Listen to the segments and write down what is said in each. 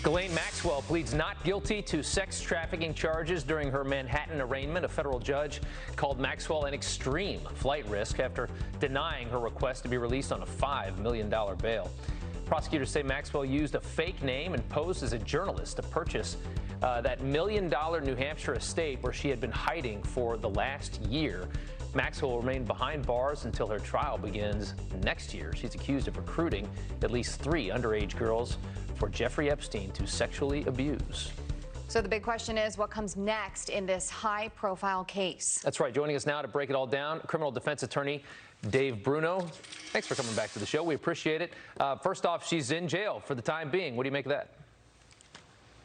Ghislaine Maxwell pleads not guilty to sex trafficking charges during her Manhattan arraignment. A federal judge called Maxwell an extreme flight risk after denying her request to be released on a $5 million bail. Prosecutors say Maxwell used a fake name and posed as a journalist to purchase that $1 million New Hampshire estate where she had been hiding for the last year. Maxwell will remain behind bars until her trial begins next year. She's accused of recruiting at least 3 underage girls for Jeffrey Epstein to sexually abuse. So the big question is, what comes next in this high-profile case? That's right. Joining us now to break it all down, criminal defense attorney David Bruno. Thanks for coming back to the show. We appreciate it. First off, she's in jail for the time being. What do you make of that?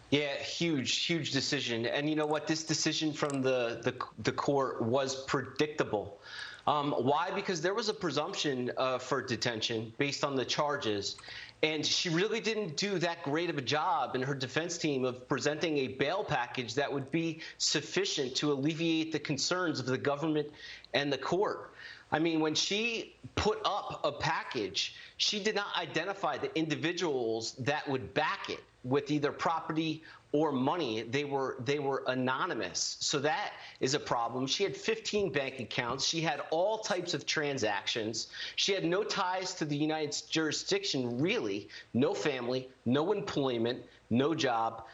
Yeah, huge decision. And you know what? This decision from the court was predictable. Why? Because there was a presumption for detention based on the charges. And she really didn't do that great of a job in her defense team of presenting a bail package that would be sufficient to alleviate the concerns of the government and the court. I mean, when she put up a package, she did not identify the individuals that would back it with either property or money. They were anonymous. So that is a problem. She had 15 bank accounts. She had all types of transactions. She had no ties to the United States jurisdiction, really. No family, no employment, no job.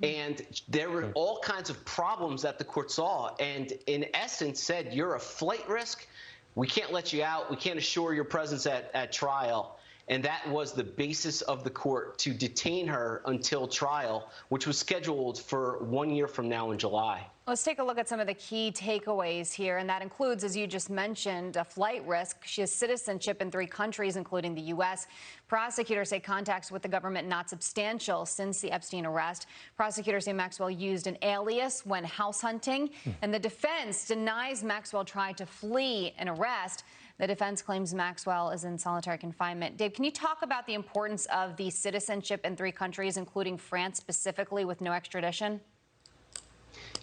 And there were all kinds of problems that the court saw and in essence said, you're a flight risk. We can't let you out. We can't assure your presence at trial. And that was the basis of the court to detain her until trial, which was scheduled for 1 year from now in July. Let's take a look at some of the key takeaways here, and that includes, as you just mentioned, a flight risk. She has citizenship in 3 countries, including the U.S. Prosecutors say contacts with the government not substantial since the Epstein arrest. Prosecutors say Maxwell used an alias when house hunting, and the defense denies Maxwell tried to flee an arrest. The defense claims Maxwell is in solitary confinement. Dave, can you talk about the importance of the citizenship in 3 countries, including France specifically, with no extradition?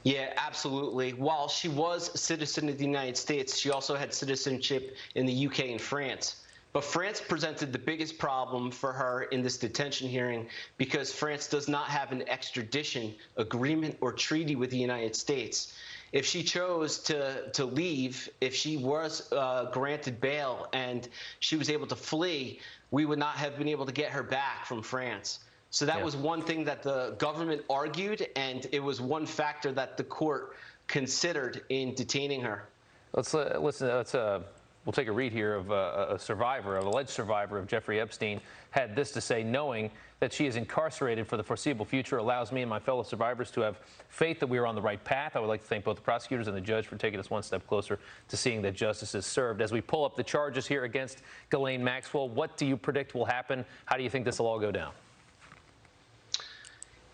Yeah, absolutely. While she was a citizen of the United States, she also had citizenship in the UK and France. But France presented the biggest problem for her in this detention hearing because France does not have an extradition agreement or treaty with the United States. If she chose to leave, if she was granted bail and she was able to flee, we would not have been able to get her back from France. So that was one thing that the government argued, and it was one factor that the court considered in detaining her. Let's listen. We'll take a read here of a survivor, an alleged survivor of Jeffrey Epstein, had this to say: knowing that she is incarcerated for the foreseeable future allows me and my fellow survivors to have faith that we are on the right path. I would like to thank both the prosecutors and the judge for taking us one step closer to seeing that justice is served. As we pull up the charges here against Ghislaine Maxwell, what do you predict will happen? How do you think this will all go down?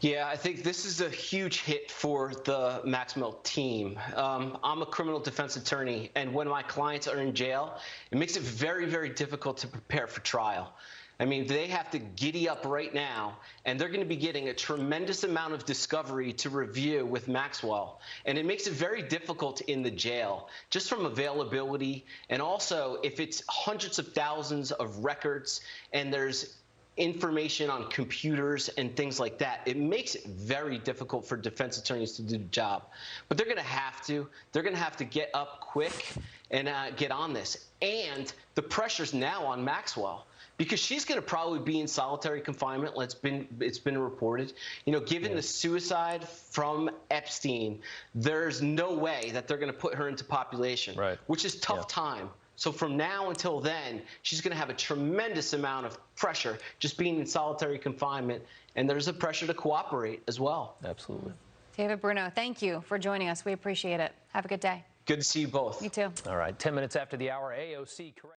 Yeah, I think this is a huge hit for the Maxwell team. I'm a criminal defense attorney, and when my clients are in jail, it makes it very difficult to prepare for trial. I mean, they have to giddy up right now, and they're going to be getting a tremendous amount of discovery to review with Maxwell. And it makes it very difficult in the jail, just from availability, and also if it's hundreds of thousands of records and there's information on computers and things like that, it makes it very difficult for defense attorneys to do the job. But they're going to have to. They're going to have to get up quick and get on this. And the pressure's now on Maxwell, because she's going to probably be in solitary confinement. It's been reported. You know, given the suicide from Epstein, there's no way that they're going to put her into population, which is tough time. So from now until then, she's going to have a tremendous amount of pressure just being in solitary confinement, and there's a pressure to cooperate as well. Absolutely. David Bruno, thank you for joining us. We appreciate it. Have a good day. Good to see you both. You too. All right, 10 minutes after the hour, AOC correct.